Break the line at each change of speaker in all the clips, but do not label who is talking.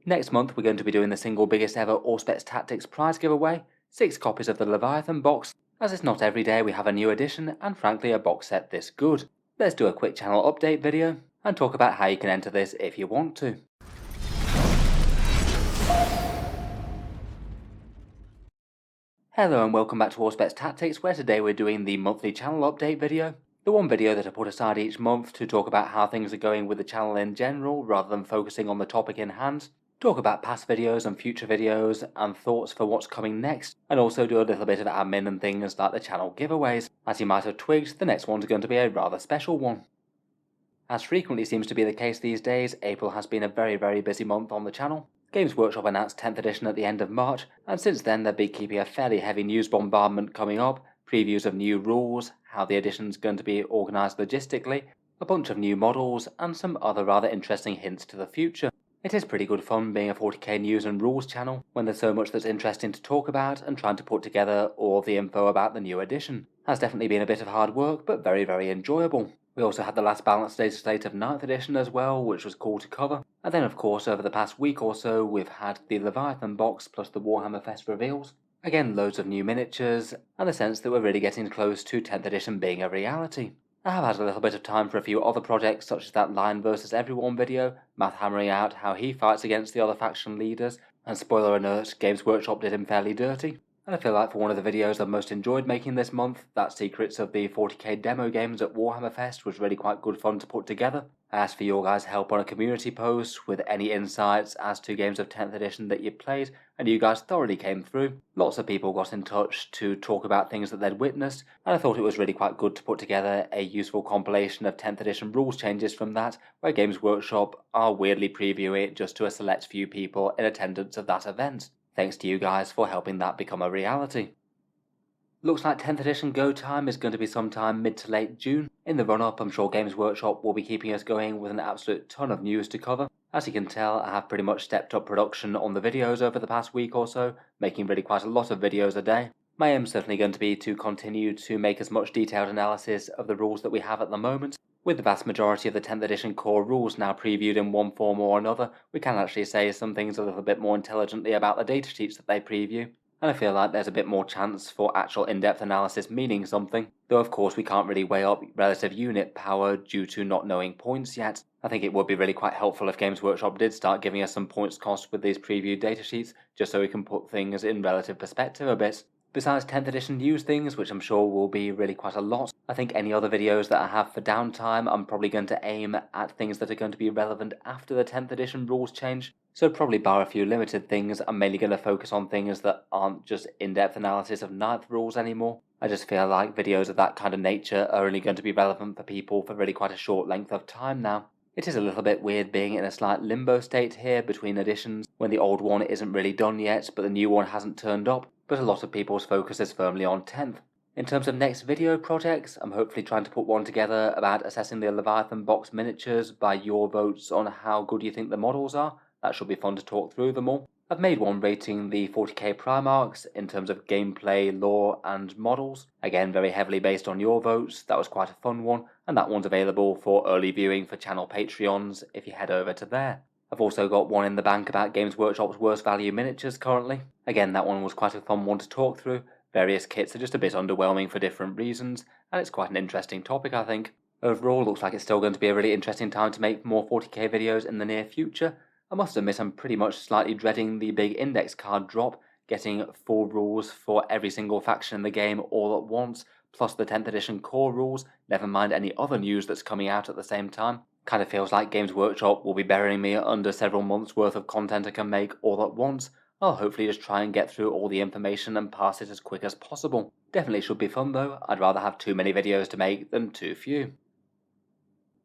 Next month we're going to be doing the single biggest ever Auspex Tactics prize giveaway, 6 copies of the Leviathan box, as it's not every day we have a new edition and frankly a box set this good. Let's do a quick channel update video and talk about how you can enter this if you want to. Hello and welcome back to Auspex Tactics, where today we're doing the monthly channel update video. The one video that I put aside each month to talk about how things are going with the channel in general rather than focusing on the topic in hand. Talk about past videos and future videos and thoughts for what's coming next, and also do a little bit of admin and things like the channel giveaways. As you might have twigged, the next one's going to be a rather special one. As frequently seems to be the case these days, April has been a very busy month on the channel. Games Workshop announced 10th edition at the end of March, and since then they've been keeping a fairly heavy news bombardment coming up, previews of new rules, how the edition's going to be organised logistically, a bunch of new models, and some other rather interesting hints to the future. It is pretty good fun being a 40k news and rules channel when there's so much that's interesting to talk about and trying to put together all the info about the new edition. Has definitely been a bit of hard work, but very enjoyable. We also had the last balanced data slate of 9th edition as well, which was cool to cover. And then of course over the past week or so we've had the Leviathan box plus the Warhammer Fest reveals. Again, loads of new miniatures, and the sense that we're really getting close to 10th edition being a reality. I have had a little bit of time for a few other projects such as that Lion vs Everyone video, Matt hammering out how he fights against the other faction leaders, and spoiler alert, Games Workshop did him fairly dirty. And I feel like for one of the videos I've most enjoyed making this month, that Secrets of the 40k demo games at Warhammer Fest was really quite good fun to put together. I asked for your guys' help on a community post with any insights as to games of 10th edition that you played, and you guys thoroughly came through. Lots of people got in touch to talk about things that they'd witnessed, and I thought it was really quite good to put together a useful compilation of 10th edition rules changes from that, where Games Workshop are weirdly previewing it just to a select few people in attendance of that event. Thanks to you guys for helping that become a reality. Looks like 10th edition go time is going to be sometime mid to late June. In the run-up, I'm sure Games Workshop will be keeping us going with an absolute ton of news to cover. As you can tell, I have pretty much stepped up production on the videos over the past week or so, making really quite a lot of videos a day. My aim is certainly going to be to continue to make as much detailed analysis of the rules that we have at the moment. With the vast majority of the 10th edition core rules now previewed in one form or another, we can actually say some things a little bit more intelligently about the datasheets that they preview, and I feel like there's a bit more chance for actual in-depth analysis meaning something, though of course we can't really weigh up relative unit power due to not knowing points yet. I think it would be really quite helpful if Games Workshop did start giving us some points cost with these previewed datasheets, just so we can put things in relative perspective a bit. Besides 10th edition news things, which I'm sure will be really quite a lot, I think any other videos that I have for downtime, I'm probably going to aim at things that are going to be relevant after the 10th edition rules change. So probably bar a few limited things, I'm mainly going to focus on things that aren't just in-depth analysis of 9th rules anymore. I just feel like videos of that kind of nature are only going to be relevant for people for really quite a short length of time now. It is a little bit weird being in a slight limbo state here between editions, when the old one isn't really done yet, but the new one hasn't turned up, but a lot of people's focus is firmly on 10th. In terms of next video projects, I'm hopefully trying to put one together about assessing the Leviathan box miniatures by your votes on how good you think the models are. That should be fun to talk through them all. I've made one rating the 40k Primarchs in terms of gameplay, lore and models. Again, very heavily based on your votes. That was quite a fun one, and that one's available for early viewing for channel Patreons if you head over to there. I've also got one in the bank about Games Workshop's worst value miniatures currently. Again, that one was quite a fun one to talk through. Various kits are just a bit underwhelming for different reasons, and it's quite an interesting topic I think. Overall, looks like it's still going to be a really interesting time to make more 40k videos in the near future. I must admit I'm pretty much slightly dreading the big index card drop, getting full rules for every single faction in the game all at once, plus the 10th edition core rules, never mind any other news that's coming out at the same time. Kind of feels like Games Workshop will be burying me under several months worth of content I can make all at once. I'll hopefully just try and get through all the information and pass it as quick as possible. Definitely should be fun though, I'd rather have too many videos to make than too few.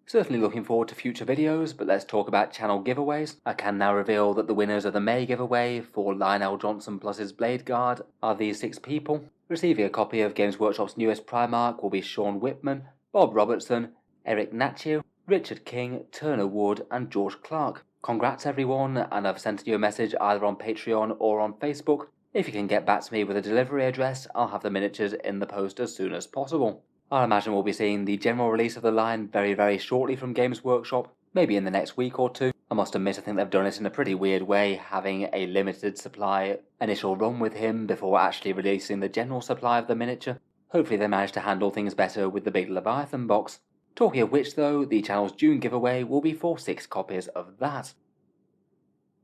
Certainly looking forward to future videos, but let's talk about channel giveaways. I can now reveal that the winners of the May giveaway for Lionel Johnson plus his Blade Guard are these 6 people. Receiving a copy of Games Workshop's newest Primarch will be Sean Whitman, Bob Robertson, Eric Natchio, Richard King, Turner Wood and George Clark. Congrats everyone, and I've sent you a message either on Patreon or on Facebook. If you can get back to me with a delivery address, I'll have the miniatures in the post as soon as possible. I imagine we'll be seeing the general release of the line very shortly from Games Workshop, maybe in the next week or two. I must admit I think they've done it in a pretty weird way, having a limited supply initial run with him before actually releasing the general supply of the miniature. Hopefully they manage to handle things better with the big Leviathan box. Talking of which though, the channel's June giveaway will be for 6 copies of that.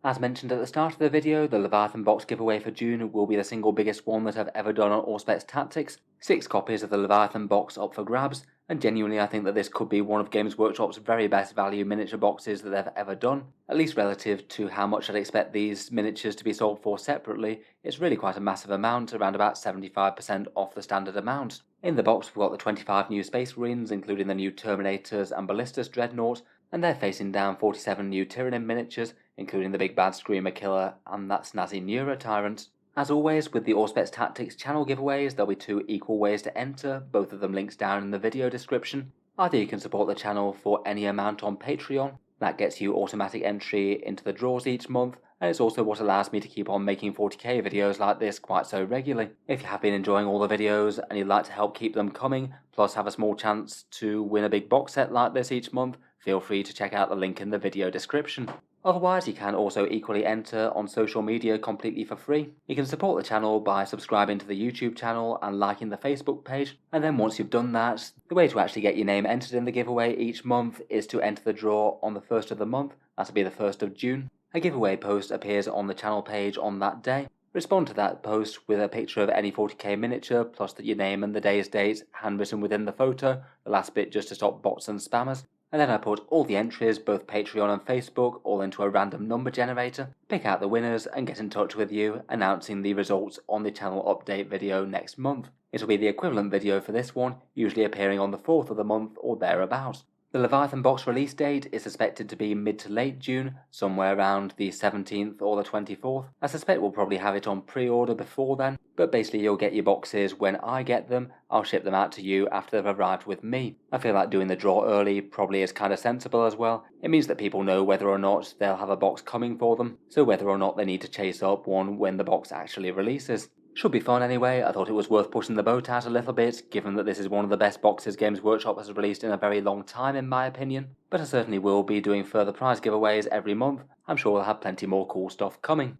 As mentioned at the start of the video, the Leviathan box giveaway for June will be the single biggest one that I've ever done on Auspex Tactics. 6 copies of the Leviathan box up for grabs, and genuinely I think that this could be one of Games Workshop's very best value miniature boxes that they've ever done. At least relative to how much I'd expect these miniatures to be sold for separately, it's really quite a massive amount, around about 75% off the standard amount. In the box we've got the 25 new Space Marines, including the new Terminators and Ballistus Dreadnought, and they're facing down 47 new Tyranid miniatures, including the big bad Screamer Killer and that snazzy Neuro Tyrant. As always, with the Auspex Tactics channel giveaways, there'll be 2 equal ways to enter, both of them links down in the video description. Either you can support the channel for any amount on Patreon, that gets you automatic entry into the draws each month, and it's also what allows me to keep on making 40k videos like this quite so regularly. If you have been enjoying all the videos and you'd like to help keep them coming, plus have a small chance to win a big box set like this each month, feel free to check out the link in the video description. Otherwise, you can also equally enter on social media completely for free. You can support the channel by subscribing to the YouTube channel and liking the Facebook page, and then once you've done that, the way to actually get your name entered in the giveaway each month is to enter the draw on the 1st of the month, that'll be the 1st of June. A giveaway post appears on the channel page on that day. Respond to that post with a picture of any 40k miniature, plus your name and the day's date handwritten within the photo, the last bit just to stop bots and spammers. And then I put all the entries, both Patreon and Facebook, all into a random number generator, pick out the winners and get in touch with you, announcing the results on the channel update video next month. It'll be the equivalent video for this one, usually appearing on the 4th of the month or thereabouts. The Leviathan box release date is suspected to be mid to late June, somewhere around the 17th or the 24th. I suspect we'll probably have it on pre-order before then, but basically you'll get your boxes when I get them. I'll ship them out to you after they've arrived with me. I feel like doing the draw early probably is kind of sensible as well. It means that people know whether or not they'll have a box coming for them, so whether or not they need to chase up one when the box actually releases. Should be fun anyway. I thought it was worth pushing the boat out a little bit, given that this is one of the best boxes Games Workshop has released in a very long time in my opinion, but I certainly will be doing further prize giveaways every month. I'm sure we'll have plenty more cool stuff coming.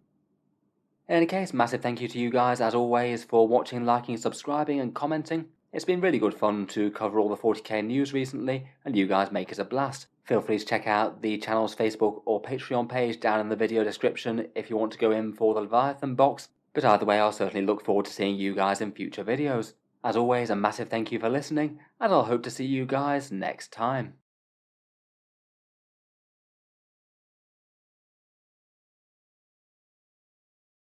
In any case, massive thank you to you guys as always for watching, liking, subscribing and commenting. It's been really good fun to cover all the 40k news recently, and you guys make it a blast. Feel free to check out the channel's Facebook or Patreon page down in the video description if you want to go in for the Leviathan box. But either way, I'll certainly look forward to seeing you guys in future videos. As always, a massive thank you for listening, and I'll hope to see you guys next time.